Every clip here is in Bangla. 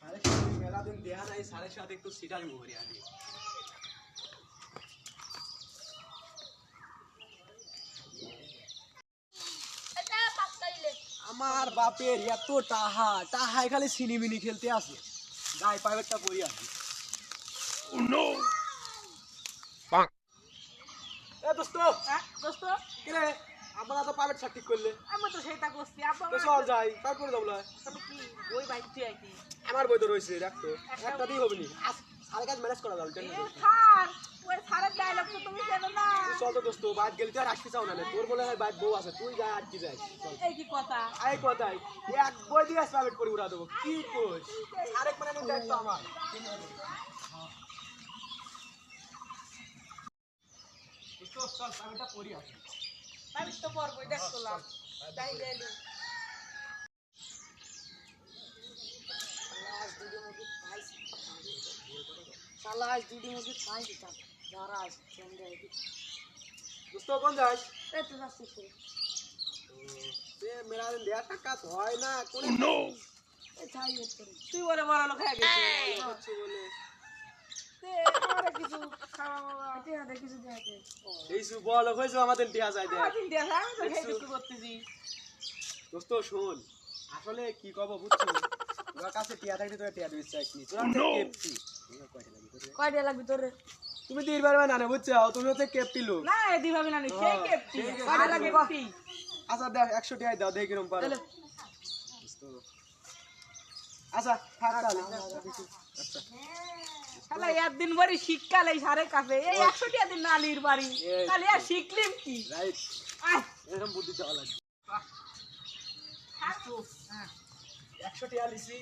স্যারের সাথে মেলা দিন দেয়া নাই, স্যারের সাথে একটু সিটারি করে আনি। আমার বাপের এত টাহায় খালি সিনিমিনি খেলতে আসে, গায়ে প্রাইভেটটা পড়ি আসি। দোস্ত দোস্ত কিরে আমরা তো প্রাইভেট ঠিক করলে, আমি তো সেটা করছি। তো চল যাই প্রাইভেট করে যাবো। কি ওই বাইকটি আইতি আমার বই তো রয়েছে, দেখতো একটা দিয়ে হবে নি, সারা কাজ ম্যানেজ করা যাবে। স্যার ওই স্যারের ডায়লগ তো তুমি জানো না। চল তো দোস্ত, বাইক গেলে তুই আর আসতে চাও না, তোর বলে হয় বাইক বউ আছে, তুই যাই আটকে যাই। এই কি কথা? এই কথাই এক বই দিয়ে প্রাইভেট করে উড়া দেবো, কি কোচ আরেক মানে দায়িত্ব আমার। চল প্রাইভেটটা পড়ি আসি। আমি তো পড়বই, দেখলাম তাই গেল। সালাস দুটি মুরগি পাই দিতাম যারা আছে সন্ধ্যা দোস্ত কোন যাস? এই তো যাচ্ছি মেলা দিন দেড় টাকা তো হয় না কোন এই ছাই হচ্ছে তুই বলে বড় লোক হয়ে গেছিস বলে আরে কিছু খাওয়া এটা কিছু দেখে এই সু বল হয়েছে আমাদের দেয়া যায় দেখ। দিন দেখা আমি তো খেয়ে করতেছি। দোস্ত শোন, আসলে কি কব বুঝছো, তোর কাছে টিয়া থাকলে তোর টিয়া দিতে চাইনি, তোর হাতে কেপটি কয়টা লাগবে তোরে তুমি দিন পারবে না বুঝছো, তুমি হচ্ছে কেপটি লোক না এদি ভাবি না নি সেই কেপটি কয়টা লাগে কপি। আচ্ছা দেখ 100 টাকা দাও, দেখি কিরম পারো। আচ্ছা থাক তাহলে। আচ্ছা শালা একদিন বাড়ি শিক্ষা লাই সারে কাছে এই 100 টাকা দিন নালির বাড়ি তাহলে আর শিখলিম কি? রাইট, আয় এরকম বুদ্ধি দেওয়া লাগবে। 100 টাকা লিছি,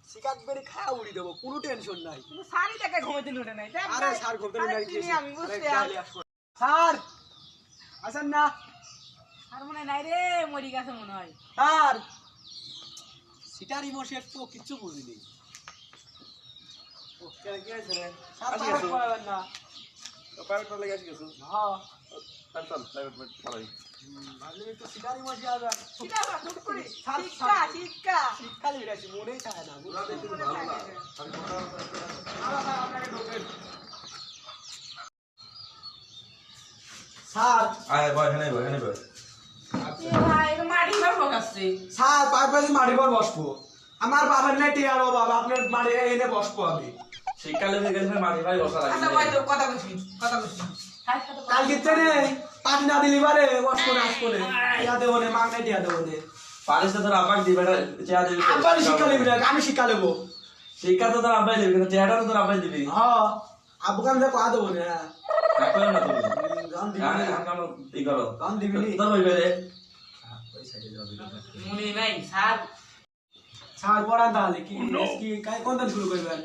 শিকাক বেরি খাওয়া উড়ি দেবো, কোনো টেনশন নাই। তুমি সারি টাকা ঘুমাইতে লুটে নাই দেখ আরে স্যার ঘুমতে আরে নাই চিনি আমি বুঝতে স্যার আসেন না আর মনে নাই রে মরি গেছে মনে হয়। স্যার, সিটারি মশের তো কিচ্ছু বুঝিনি। ও কেন কি হয়েছে রে? স্যার প্রাইভেট পড়াবেন না? প্রাইভেট পড়লে গেছি কিছু হ্যাঁ চল প্রাইভেট পড়াই ভাবলি একটু সিটারি মশে আসবেন। শিক্ষা চুপ করি স্যার, শিক্ষা শিক্ষা শিক্ষা লিখেছি, মনেই থাকে না। স্যার আয় বয় এখানে বয় এ ভাই এটা মাটি ভরবো কাছে স্যার পাইপাসে মাটির পর বসবো, আমার বাবার নাই টিয়ার বাবা, আপনার মাটি এনে বসবো আমি। শীতকালে হয়ে গেছে মাটি ভাই বসা আচ্ছা লাগে ভাই তো কথা বলছি কালকে নেই পানি না দিলি পারে বসবো না, আসবো না, টিয়া দেবো না, মাগ নাই টিয়া দেবো না। পারিস তো তোর আব্বাকে দিবে না, চেয়া দিবি আব্বাই শিক্ষা নেবি না, আমি শিক্ষা নেবো। শিক্ষা তো তোর আব্বাই দিবি কিন্তু চেয়াটা তো তোর আব্বাই দিবি হ্যাঁ আব্বুকে আমি কয়া দেবো না। রাখো না তুমি গান দিবি আমি না, আমি ই করো গান দিবি না। তোর বইবে রে মনে নাই স্যার স্যার পড়ান তাহলে কি কি কোন দিন শুরু করবেন?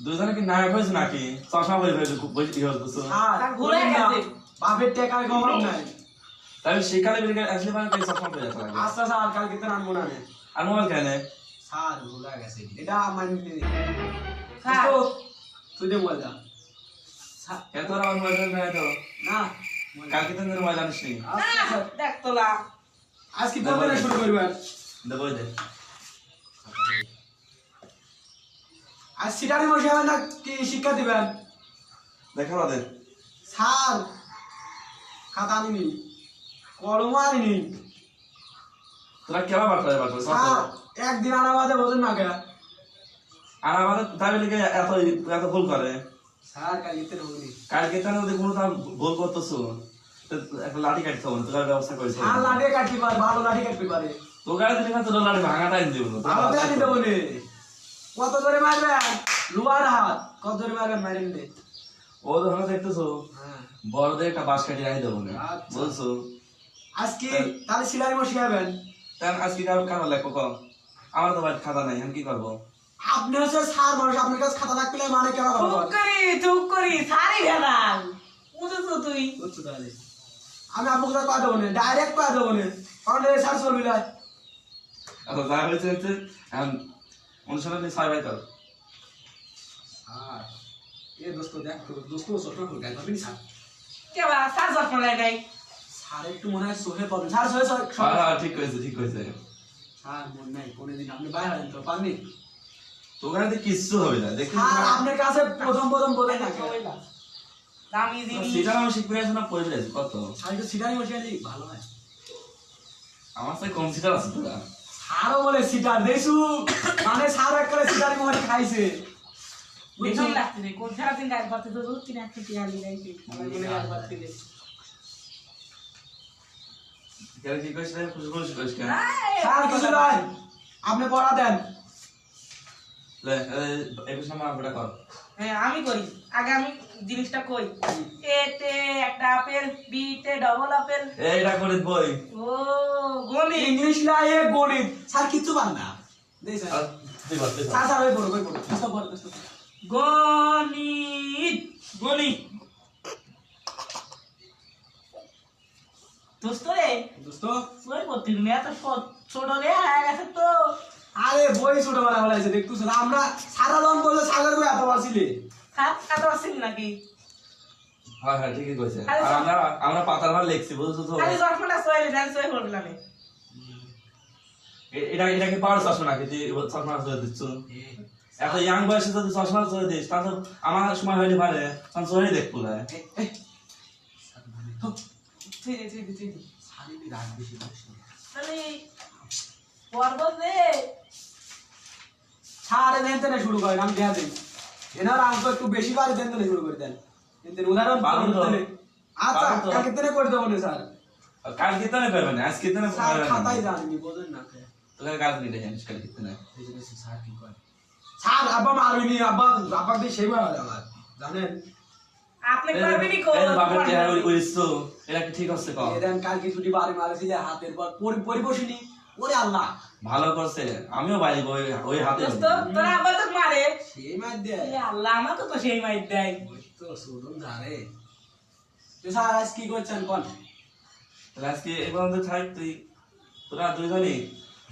দুজনে কি নায়ক হয়েছে নাকি চশমা বইবে খুব বেশি হচ্ছে স্যার ঘুরে গেছে বাপের টেকার খবর নাই। তাই শীতকালে বেরিয়ে আসলে মানে কি চশমা পেয়ে যেতে লাগে আচ্ছা স্যার কালকে তো আনবো না। আর মোবাইল কেন স্যার ভুলা গেছে, এটা মানি স্যার তুই দে বল যা। কেন তোর আমার মোবাইল নাই তো না কালকে তো তোর মোবাইল আনিস নি আচ্ছা দেখ তোলা আজকে কোন দিন শুরু করবেন? দেবো দে আজ সিটারি মশে হবে না কি শিক্ষা দিবেন? দেখা দে স্যার খাতা আনিনি, কলম আনিনি। তোরা কেবা বাট্টা বাট্টা স্যার একদিন আনা বাদে বোঝেন না কে? আর আমাদের তাই লিখে এত এত ভুল করে স্যার কালকে হবনি। কালকে তো যদি কোনো তার ভুল করতেছো একটা লাঠি কাটতে হবে তোর ব্যবস্থা করেছে আর লাঠি কাটতে পারে, ভালো লাঠি কাটতে পারে, তোর গাড়ি দিলে তোর লাঠি ভাঙা টাইম দিব ভালো লাঠি দেবো নে। কত জোরে মারবেন? লোহার হাত কত জোরে মারবেন মারেন দে। ও ধরো দেখতেছো হ্যাঁ বড়দের একটা বাস কাটিয়ে রাখি দেবো না আচ্ছা। বলছো আজকে তাহলে সিলারি মশে হবেন? তাই আজকে কারো কারো লেখো কম আমার তো বাড়িতে খাতা নাই আমি কি করবো আপনি হচ্ছে স্যার মানুষ, আপনার কাছে খাতা রাখলে মানে কেন চুপ করি সারি ভেদাল বুঝেছো তুই বুঝছো তাহলে আমি আপনাকে তো কয়া দেবো না, ডাইরেক্ট কয়া দেবো না, কারণ স্যার চলবি না। আচ্ছা যা হয়েছে হচ্ছে অনুষ্ঠানে তুই সার্ভাই কর স্যার এ দোস্ত দেখ দোস্ত চশমা খুলে গায়ে পাবি স্যার। কেবা স্যার যত্ন নেয় নাই স্যার একটু মনে হয় সোহে পাবেন। স্যার সোহে হ্যাঁ ঠিক হয়েছে স্যার মন নাই কোনদিন আপনি বাইরে হলেন তো পাননি। তোখানে তো কিচ্ছু হবে না দেখি আর আপনার কাছে প্রথম বলে না দামি জিনিস সেটা আমি শিখতে গেছি না পড়ে গেছি কত স্যার একটু সিটারি বসিয়ে দিই ভালো হয় আমার সাথে কম সিটার আছে তোরা স্যারও বলে সিটার দেখছু মানে স্যার একবারে সিটারি মনে খাইছে বেশি লাগছে রে কোন সারা দিন গাছ পাতে তো দুধ কিনে একটু টিয়ালি রাইছি আমার মনে গাছ পাতে দে কেন কি কইছ রে খুশি কইছ কেন স্যার কিছু নয় আপনি পড়া দেন লে এই সময় আমরা কর হ্যাঁ আমি করি আগে আমি জিনিসটা কই এ তে একটা আপেল বি তে ডবল আপেল এইটা করে বই ও গণিত ইংলিশ না এ গণিত স্যার কিছু পান না দেই স্যার আর তুই বল স্যার স্যার ওই পড়ো বুঝতে পারো গণিত গণিত দোস্ত রে দোস্ত ওই করতে তুমি এত ছোট রে হয়ে গেছে তো আরে বই ছোট বলা হয়েছে দেখতেছ না আমরা সারা জন বললে সাগর বই এত পারছিলে হাত কাটা আসেন নাকি হ্যাঁ হ্যাঁ ঠিকই কইছে আর আমরা পাতার ভার লিখছি বুঝছো তো খালি জন্মটা সইলে দেন সই করলাম এটা কি পারছ আসো নাকি তুই চশমা চলে দিচ্ছ এত ইয়াং বয়সে যদি চশমা চলে দিস তাহলে আমার সময় হইলে পারে তখন চলে দেখবো না তুই দে তুই দে তুই দে শারীরিক রাগ বেশি করিস না। আরে পর্বত রে সারে দেন তেনে শুরু করেন আমি দেয়া দিই এনার অঙ্ক একটু বেশি করে দেন তেনে শুরু করে দেন কিন্তু উদাহরণ পারুন তো। তেনে আচ্ছা পারুন তো। কালকে তেনে করে দেবো না স্যার কাল কিতনে পারবে না আজ কিতনে স্যার পারবে খাতাই না জানেনি বোঝেন না তোকে কাজ নিতে জানিস কাল কিতনে স্যার কি করে স্যার আব্বা মারবিনি আব্বা দিয়ে সেই মারা আমার জানেন আপনি পারবেন নি কো এই বাবার চেহারা ওই কইছো এটা কি ঠিক আছে কও এদেন কালকে ছুটি বাড়ি মারেছিল হাতের পর পরিবসিনি ওরে আল্লাহ ভালো করছে আমিও বাড়ি ওই হাতে দোস্ত তোরা আবার তো মারে সেই মার দেয় এ আল্লাহ আমাকে তো সেই মাইর দেয় ওই তো সুদন ধারে তো স্যার আজ কি করছেন কোন তাহলে আজকে এই পর্যন্ত থাক তুই তোরা দুইজনই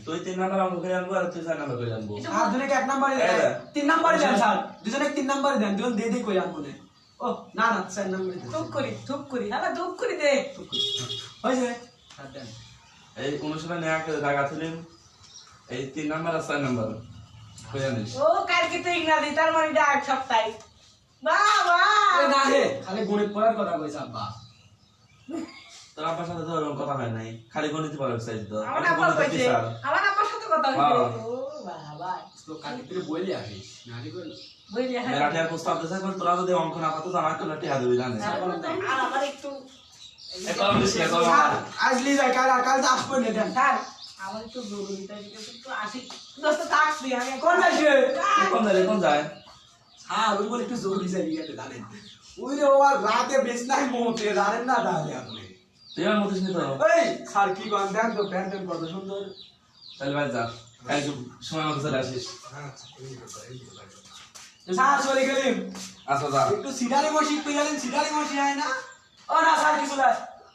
তুই 3 নাম্বার অঙ্ক করে আনবো আর তুই 4 নাম্বার করে আনবো আর দুজনকে 1 নাম্বারে দেন 3 নাম্বারে দেন স্যার দুজনে 3 নাম্বারে দেন দুজন দিয়ে কই আনবো না ও না না 4 নাম্বারে দেন ধুপ করি হালা ধুপ করি দে হইছে স্যার দেন এই অনুশীলনে নেয়া জায়গা ছিলেন এই 3 নাম্বার আর 4 নাম্বার করে আনিস ও কালকে তো ইংরাজি তার মানে এটা এক সপ্তাহে বাবা আরে না হে খালি গণিত পড়ার কথা কইছ আব্বা তোর আব্বার সাথে তো ওরকম কথা হয় নাই খালি গণিত পড়ার চাই তো আমার আব্বা কইছে আমার আব্বার সাথে কথা হইছে ও বাবা তো কালকে তুই বইলে আসিস নানি কই বইলি হ্যাঁ মেলাটি আর প্রস্তাব দিছে কোন তোরা যদি অঙ্ক না পাতো আমার তো লাঠি হাতে জানিস আর আমার একটু এই কলম দিছি কলম স্যার আজ লি যাই কাল তো আসবে না দেন স্যার আমার একটু জরুরি তাই একটু আসি দোস্ত থাকবি আমি কোন যাইছে কোন যায় হ্যাঁ ওই বলে একটু জরুরি যাই গেছে জানেন ওই রে ও আর রাতে বেশ নাই মোতে জানেন না তাহলে আপনি তুই আমার মতিস নি তো এই স্যার কি গান দেন তো প্যান্ট কত সুন্দর তাহলে ভাই যা কাল সময় মতো চলে আসিস স্যার চলে গেলেন আচ্ছা যা একটু সিটারি বসি একটু গেলেন সিটারি বসি হয় না ও না স্যার কিছু না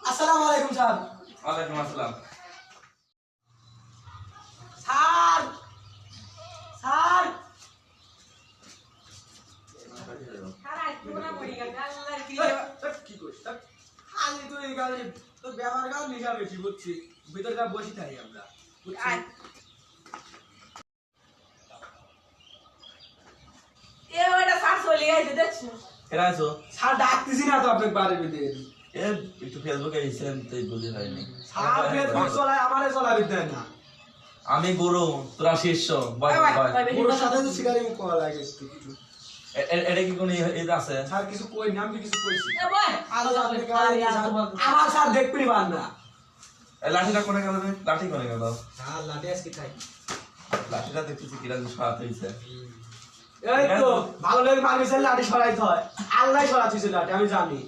আসসালামু আলাইকুম স্যার ওয়ালাইকুম আসসালাম স্যার স্যার সারা একটু না পড়ি গেল আল্লাহর কি কি করিস খালি তুই গালি তো ব্যবহার গাও লিখা বেশি বুঝছি ভিতরটা বসি থাকি আমরা আয় এ ওটা স্যার চলে গেছে দেখছো এরা আছো স্যার ডাকতেছি না তো আপনাকে বাড়ির ভিতরে এ একটু ফেসবুকে এসেছিলাম তুই বুঝতে পারিনি স্যার ফেসবুক চলায় আমারে চলাবি দেয় না আমি গুরু তোরা শিষ্য বয় বয় ওর সাথে তো সিগারি করা লাগে একটু কিছু এটা কি কোন এই আছে স্যার কিছু কই না আমি কিছু কইছি এ ভাই আমার স্যার দেখবি পার না এই লাঠিটা কোনে গেল রে লাঠি কোনে গেল স্যার লাঠি আজকে খাই লাঠিটা দেখতেছি কিরকম সরাতে হইছে এই তো ভালো লাগে মানুষের লাঠি সরাইতে হয় আল্লাহ সরাচ্ছিস লাঠি আমি জানি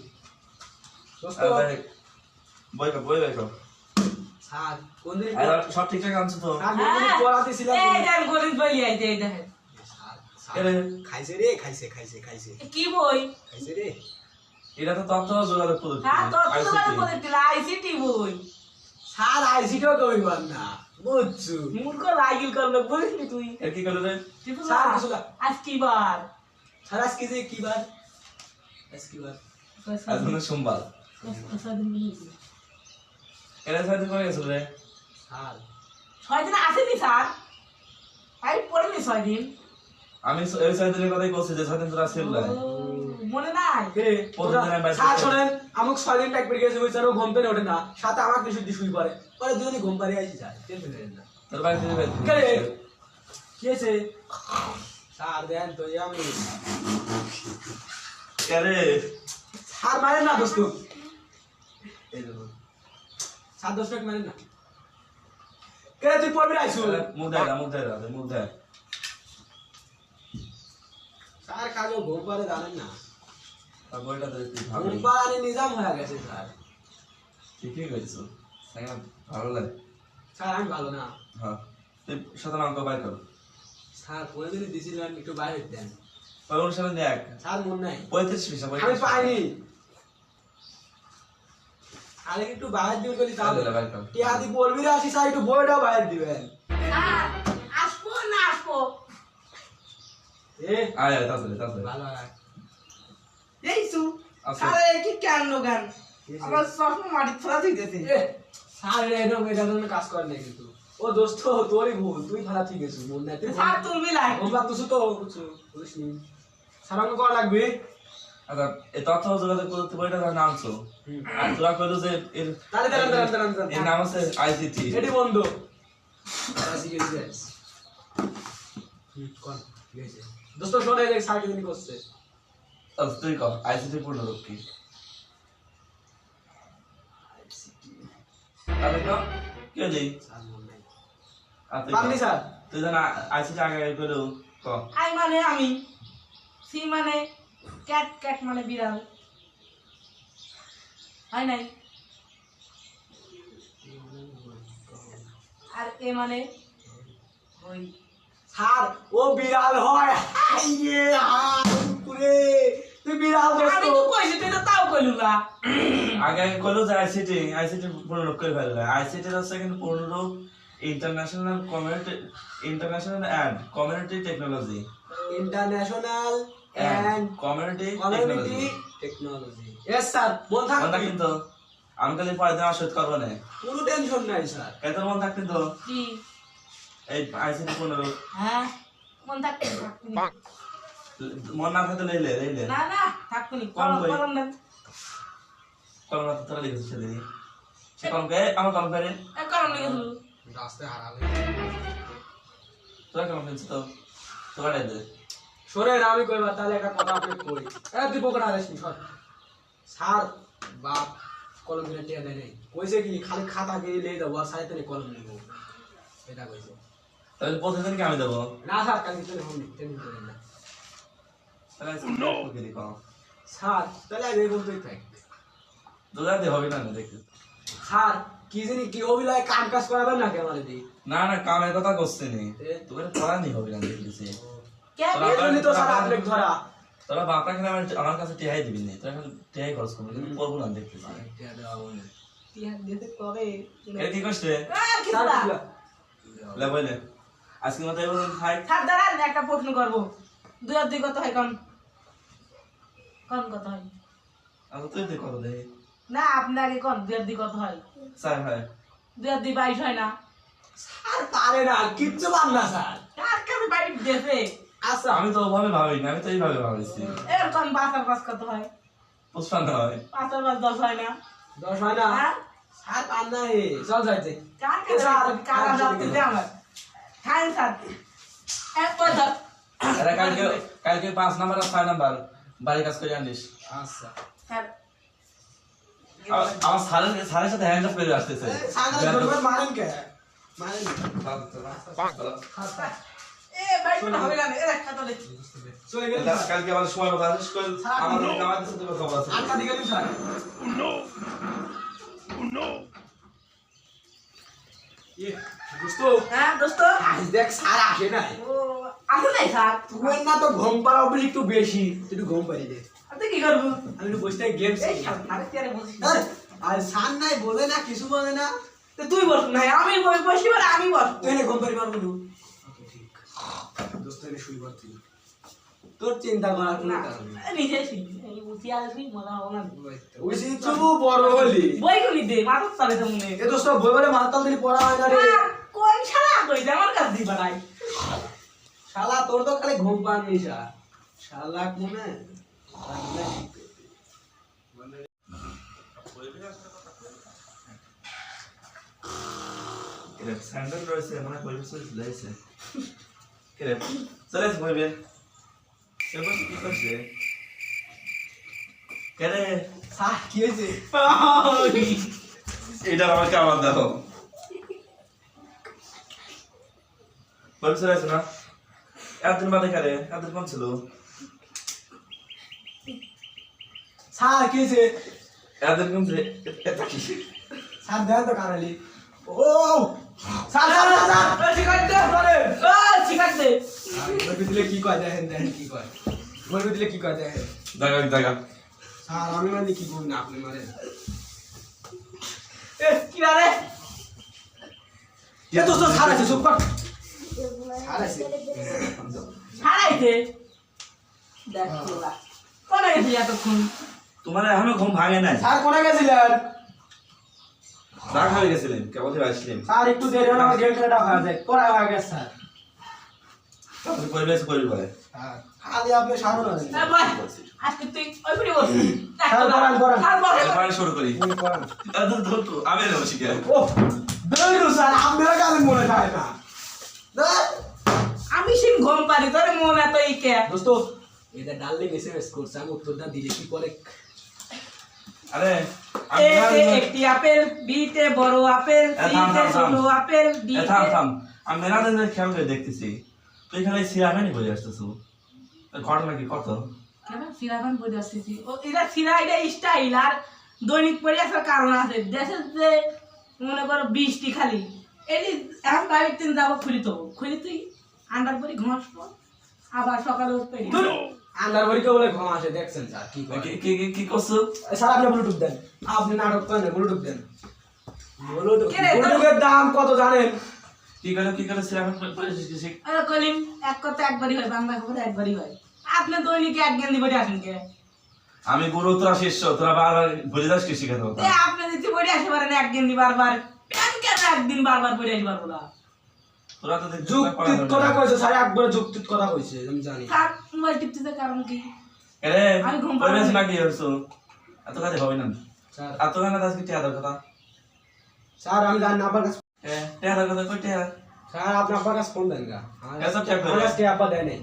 বই বই স্যার কোন দিন সব ঠিকঠাক আনছো তো স্যার পড়াতেছিলাম এই দেন গরিব বলি আইতে এই দেখেন খাইছে রে খাইছে খাইছে খাইছে কি বই খাইছে রে এটা তো তথ্য যোগাযোগ পদ্ধতি হ্যাঁ তো তোমার বলে দিলা আইসিটি বই স্যার আইসিটাও কই পার না বুঝছো মূর্খ লাগিল করলো বুঝলি তুই এর কি করলে রে স্যার কিছু না আজ কি বার স্যার আজকে যে কি বার আজ কি বার আজ মানে সোমবার এরা সাথে করে গেছিল রে স্যার 6 দিন আসেনি স্যার আমি পড়িনি 6 দিন আমি এই 6 দিনের কথাই বলছি যে 6 দিন তোরা ছিল না মনে নাই কে প্রতিদিন আমি স্যার শোনেন আমুক 6 দিন টাইপ করে গেছে ওই স্যারও ঘুম পেলে ওঠে না সাথে আমাকে শুধু শুই পড়ে পরে দুজনে ঘুম পাড়ি আইছি স্যার টেনশন করেন না তোর বাড়ি থেকে বের কে রে কি আছে স্যার দেন তো আমি কে রে স্যার মারেন না দোস্ত এই দেখো স্যার দোস্ত মারেন না কে তুই পড়বি আইছু মুখ দেয় স্যার কাজও ঘুম পাড়ে জানেন না আর বইটা তো তুই ভালো ঘুম পাড়ানি নিজাম হয়ে গেছে স্যার ঠিকই কইছো সাইনা ভালো লাগে স্যার আমি ভালো না হ্যাঁ তুই 17 অঙ্ক বাই কর স্যার পরে দিন দিছিলেন একটু বাইরে দেন ওই অনুসারে দেখ স্যার মন নাই 35 পয়সা আমি পাইনি আরে একটু বাইরে দিবেন বলি তাহলে বাই কর টিয়া দি বলবি রে আসি স্যার একটু বইটাও বাইরে দিবেন স্যার আসবো না আসবো এ আয় তাড়াতাড়ি ভালো আর এইছু আচ্ছা। স্যার কি কেন গান আমার চশমা মাটি ফেলা দিতেছে এ স্যার এরকম এটা জন্য কাজ করে না কিন্তু ও দোস্ত তোরই ভুল তুই ভাড়া ঠিক আছে মন নাই তুই স্যার তুলবি লাই ঘুমবা তুই তো কিছু বুঝিসনি স্যার আমাকে করা লাগবে আচ্ছা এই তথ্য যোগাযোগ করতে বইটা নামছো আর তোরা কইলো যে এর তাহলে দাঁড়ান এর নাম আছে আইসিটি এটি বন্ধ আসি গেছে কোন গেছে দোস্ত শোনে যে স্যার কি করছে আচ্ছা তুই কর আইসিটি পূর্ণরূপ কি তাহলে তো কি হলি স্যার মন নাই আর তুই পারলি স্যার তুই জানা আইসিটি আগে করো ক আই মানে আমি সি মানে ক্যাট ক্যাট মানে বিড়াল হয় নাই আর এ মানে ওই স্যার ও বিড়াল হয় আইয়ে পুরে তুই বিড়াল দোস্ত আমি তো কইছি তুই তো তাও কইলু না আগে করলো যে আইসিটি পূর্ণরূপ করে ফেললে আইসিটি হচ্ছে কিন্তু পূর্ণরূপ international community technology international and community community technology yes sir মন থাক মন কিন্তু আমি খালি পরে দেওয়া শোধ করবো না কোনো টেনশন নাই স্যার এত মন থাক কিন্তু কি এই আইসিটি পূর্ণরূপ হ্যাঁ মন থাকতে থাকুনি মন না থাকতে লইলে না না থাকুনি কম কলম কই? কলম দেন কলম না তোরা লিখেছিস ছেলে সে কলম কে আমার কলম করে এ কলম লিখেছিল রাস্তায় হারালে তোরা কলম ফেলছিস তো তোরা দে শোনেন আমি কইবা তাহলে একটা কথা আপনি কই তুই পকড়া আসিস সর স্যার বাপ কলম কিনে টিয়া দেয় নাই কইছে কি খালি খাতা গিয়ে লিয়ে দেবো আর সাথে তেনে কলম নিব এটা কইছে তাহলে প্রতিদিন কি আমি দেবো না স্যার কালকে তেনে হন টেনশন করেন না তাহলে ওকে দি কম স্যার তাহলে আমি বলতেই থাক তোরা দে হবে না দেখতে স্যার কি জানি কি হবি লাই কাম কাজ করাবেন না কেমন দি না না কামের কথা করছিস নি তোকে পড়া নি হবে না দেখতেছি কে এজন্য তো স্যার আপনি ধরা তোরা বাপরা খেলে আমার কাছে টিহাই দিবি না তোরা খালি টিহাই খরচ করবি কিন্তু পড়বো না দেখতেছি টিয়া দেওয়া হবে না টিয়া দিতে কবে এটা কি করছে কি স্যার না লে বলে আজকে মতো এবার খাই স্যার দাঁড়ান একটা প্রশ্ন করবো দুই আর দুই কত হয় কোন কত হয় আচ্ছা তুই দে কত দে না আপনি আগে কোন দুই আর দুই কত হয় স্যার হয় 2 আর 2 22 হয় না স্যার পারে না কিচ্ছু পার না স্যার কার কাছে বাড়ি দেবে আচ্ছা আমি তো ওভাবে ভাবি না আমি তো এইভাবে ভাবিছি এরকম 5 আর 5 কত হয় পুষ্পান্ত হয় 5 আর 5 10 হয় না 10 হয় না হ্যাঁ স্যার পার না হে চল যাইতে কার কাছে কার যাচ্ছে দে আমার খাই স্যার এক পয়সা আরে কালকে 5 নাম্বার আর 6 নাম্বার বাড়ি কাজ করে আনিস আচ্ছা স্যার আমার স্যারের সাথে হ্যান্ড অফ করে আসতেছে সাগর ধরবে মারেন কে মারেন এ ভাই কোন হবে না এ খাতা দেখি চলে গেল কালকে আমার সময় মতো আসিস কল আমাদের কামাতে সাথে খবর আছে আটটা দিকে দিন স্যার এ দোস্ত হ্যাঁ দোস্ত আজ দেখ স্যার আসে নাই ও আসলে নাই স্যার তুই না তো ঘুম পাড়া বলি একটু বেশি একটু ঘুম পাড়ি দে আপনি কি করব আমি একটু বসে গেম এই সামনে তেরে বসি আর সান নাই বলে না কিছু বলে না তো তুই বস না আমি বসি আর আমি বস তুই না ঘুম পাড়ি পারবো না ঠিক দোস্ত এনে শুই পড়তি তোর চিন্তা করার কোনো কারণ নেই নিজে শিখবি এই উঠি আসবি মজা হবে না ওই শিখছু বড় হলি বই গুলি দে মাথা চালে তো মনে এ দোস্ত বই বলে মাতাল দিলি পড়া হয় না রে কোন ছাড়া কই আমার কাছে দিবা নাই শালা তোর তো খালি ঘুম পান নিশা শালা মনে স্যান্ডেল রয়েছে মানে পরিবেশ দিয়েছে কেরে চলে এসে বলবে এবার কি করছে কেরে সাহ কি হয়েছে এটা আমাকে আবার দেখো বলবে চলে আসে না এতদিন বাদে খেলে এতদিন কম ছিল সাহ কি হয়েছে এতদিন কম ছিল এটা কি সাহ দেন তো কানালি ও সাহ সাহ সাহ শিকার দে শিকার দে বলবি দিলে কি কয় দেখেন দেখেন কি কয় বলবি দিলে কি কয় দেখেন দেখা দেখা স্যার আমি মানে কি করব না আপনি মারেন এ কি রে এ তো স্যার আছে চুপ কর স্যার আছে ছাড়াইতে দেখ তোরা কোন গেছি এতক্ষণ তোমার এখনো ঘুম ভাঙে নাই স্যার কোনে গেছিলেন চা খাওয়া গেছিলেন কেবল আসলেন স্যার একটু দেরি হলো আমার গেম খেলাটা হয়ে যায় পড়া হয়ে গেছে স্যার তারপরে পরিবেশ করবি বলে স্যার খালি আপনি সারো না এ ভাই আজকে তুই ওই করে বস স্যার বলেন বলেন স্যার বল এবার শুরু করি তুমি পড়ান তো আমি নেবো শিখে ও দেরু স্যার আপনারা কালে মনে থাকে না দেখ আমি সিন ঘুম পারি তোর মন এত ইকে দোস্ত এটা ডাললে এসএমএস করছে আমি উত্তরটা দিলে কি করে আরে এ তে একটি আপেল বি তে বড় আপেল সি তে ছোট আপেল ডি তে থাম আমি মেলা দিন ধরে খেয়াল করে দেখতেছি তুই এখানে সিরামেনি বলে আসতেছো ঘটনা কি কত কেন সিরাবান বলে আসতেছি ও এটা সিরাইডা স্টাইল আর দৈনিক পড়ে আসার কারণ আছে দেশে যে মনে করো 20টি খালি এটি এখন বাইরে দিন যাবো খুলি তুই আন্ডার পরে ঘুমাস আবার সকালে উঠতে আন্ডার বড়িকে বলে ঘুম আসে দেখছেন স্যার কি করে কি করছো স্যার আপনি ব্লুটুথ দেন আপনি নাটক করেন ব্লুটুথ দেন কে রে? ব্লুটুথের দাম কত জানেন কি করে সিরামেন বলে শিখ আরে কলিম এক কথা একবারই হয় বাংলা খবর একবারই হয় আপনি দৈনিক এক গেন্দি বড়ি আসেন কে আমি গুরু তোরা শিষ্য তোরা বারবার বলে যাস কি শিখাতে এ আপনি যদি বড়ি আসে পারেন এক গেন্দি বারবার কেন একদিন বারবার বড়ি আসবার বলা তোরা তো যুক্তির কথা কইছে স্যার একবার যুক্তির কথা কইছে আমি জানি কার মোবাইল টিপতে কারণ কি আরে আমি ঘুম পাড়ানি। পরিবেশ নাকি হইছো এত কাজে হবে না স্যার এত গানা আজকে টিয়া দাও কথা স্যার আমি জানি না আপনার কাছে টিয়া দাও কথা কই টিয়া স্যার আপনি আপনার কাছে ফোন দেন গা এসব check করে। আমার কাছে আব্বা দেয় নাই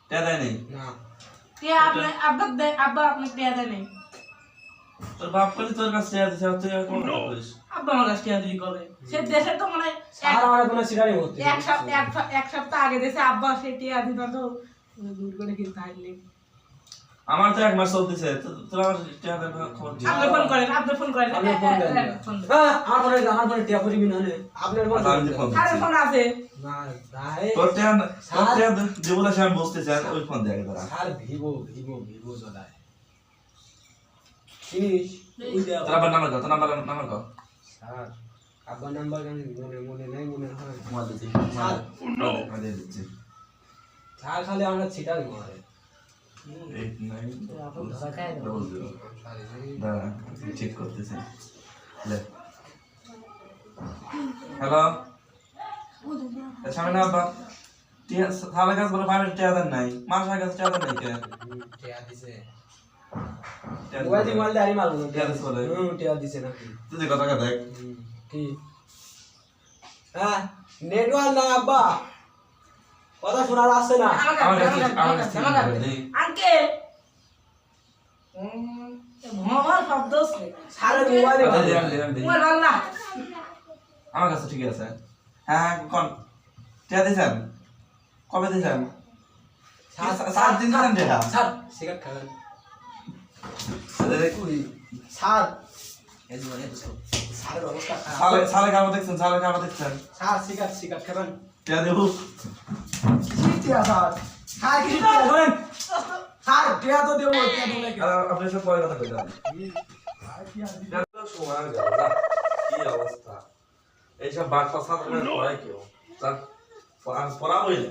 টিয়া দেয় নেই না কে আপনি আব্বা আপনি টিয়া দেন নাই তোর বাপ বলে তোর কাছে টিয়া দিছে তুই আর কোন করিস আব্বা আমার কাছে টিয়া দিলি কবে সে দেশে তো মানে স্যার আমার কোনো সিরারি হচ্ছে এক সপ্তাহ আগে দেশে আব্বা সে টিয়া দিত তো দূর করে কিন্তু আইলি আমার তো এক মাস চলতেছে তোর আমার টিয়া দেওয়ার খবর কি? আপনি ফোন করেন আপনি ফোন দেন ফোন দেন হ্যাঁ আমার ফোনে টিয়া করিবি না নে আপনার মন আচ্ছা, আমি ফোন আরে ফোন আছে না ভাই তোর টিয়া যেগুলো সে আমি বুঝতেছি আর ওই ফোন দেয় তোরা স্যার ভিভো জদায় চিনিস ওই দেও তোর আবার নাম্বার কত নাম্বার কত স্যার আব্বা নাম্বার জানি মনে নাই মনে হয় মোবাইল দিচ্ছি মোবাইল দিচ্ছি স্যার খালি আমরা ছিটার মারে 8900 দাঁড়া চেক করতেছি হ্যালো সামনে না আব্বা টিয়া থালা গাছ বলে পাবে টিয়া দেন নাই মাসা গাছ টিয়া দেন নাই কে টিয়া দিছে টিয়া মোবাইল দি মাল দাঁড়ি মারবো টিয়া দিছে বলে টিয়া দিছে নাকি তুই যে কথা দেখ কি হ্যাঁ নেটওয়ার্ক না আব্বা কথা শোনা যাচ্ছে না আমার কাছে নেই। আঙ্কেল মোবাইল শব্দ সারা মোবাইলে আচ্ছা, দে। মোবাইল ভালো না আমার কাছে ঠিক আছে হ্যাঁ কোন টিয়া দিছেন কবে দিছেন সাত দিন দিলেন টিয়া স্যার সিগারেট খাবেন স্যার এই যে স্যারের অবস্থা খারাপ সালে খাবার দেখছেন সালে খাবার দেখছেন স্যার সিগারেট খাবেন টিয়া দেবো টিয়া স্যার স্যার কি টিয়া ধরেন স্যার টিয়া তো দেবো টিয়া দিলে কি আপনি সব পরে কথা কইলেন সময় গেল যা কি অবস্থা এইসব বাচ্চা ছাত্রদের পড়ায় কেউ পড়াবই না